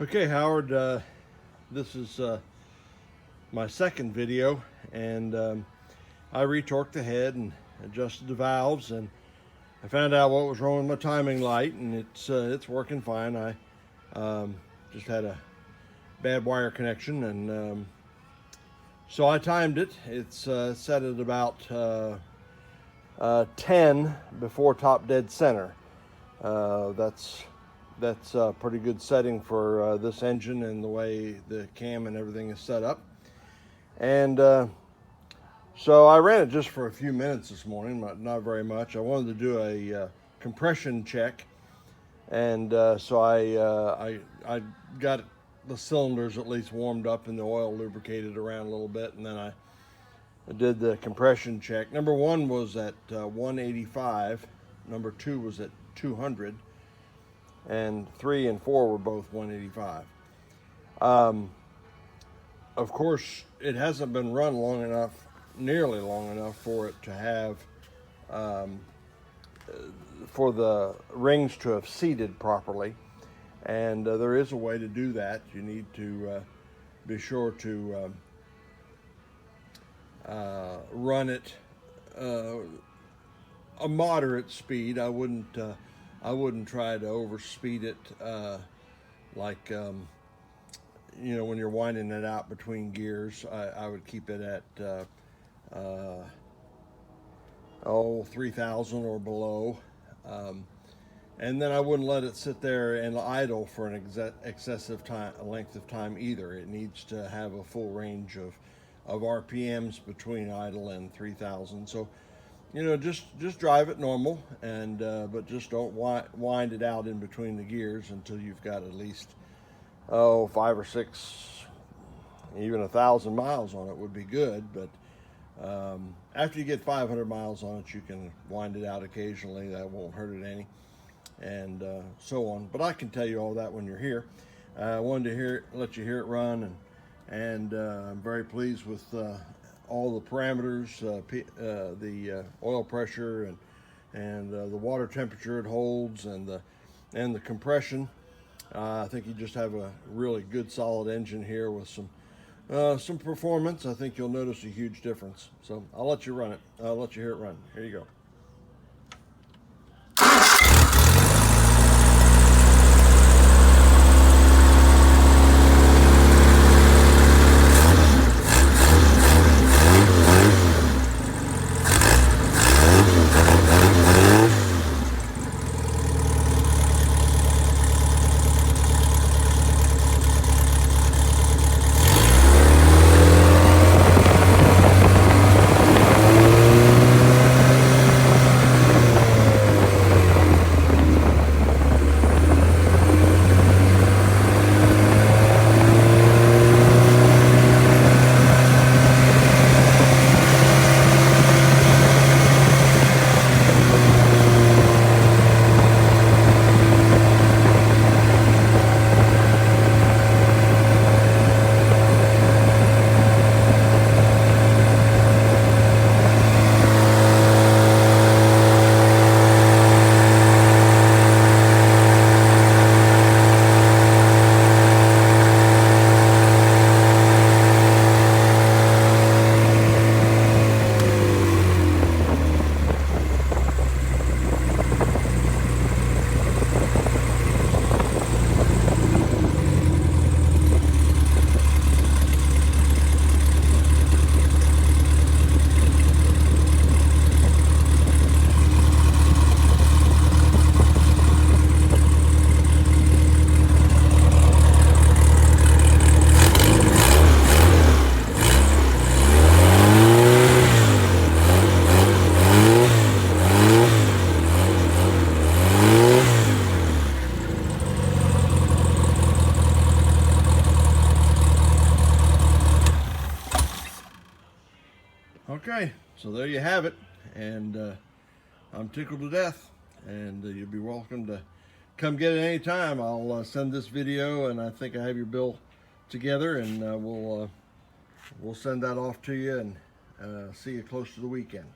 Okay, Howard, this is my second video, and I retorqued the head and adjusted the valves, and I found out what was wrong with my timing light, and it's working fine. I just had a bad wire connection, and so I timed it. It's set at about 10 before top dead center. That's a pretty good setting for this engine and the way the cam and everything is set up. And so I ran it just for a few minutes this morning, not very much. I wanted to do a compression check, and so I got the cylinders at least warmed up and the oil lubricated around a little bit, and then I did the compression check. Number one was at 185, number two was at 200, and 3 and 4 were both 185. Of course, it hasn't been run long enough, nearly long enough, for it to have, for the rings to have seated properly. And there is a way to do that. You need to be sure to run it a moderate speed. I wouldn't try to overspeed it, like when you're winding it out between gears. I would keep it at 3,000 or below, and then I wouldn't let it sit there and idle for an excessive length of time either. It needs to have a full range of RPMs between idle and 3,000. So just drive it normal, and but just don't wind it out in between the gears until you've got at least 5 or 6, even 1,000 miles on it would be good. But after you get 500 miles on it, you can wind it out occasionally. That won't hurt it any, and so on. But I can tell you all that when you're here. I wanted to let you hear it run, and I'm very pleased with all the parameters, the oil pressure and the water temperature it holds, and the compression. I think you just have a really good solid engine here with some performance. I think you'll notice a huge difference. So I'll let you run it. I'll let you hear it run. Here you go. Okay, so there you have it, and I'm tickled to death, and you'll be welcome to come get it anytime. I'll send this video, and I think I have your bill together, and we'll send that off to you, and see you close to the weekend.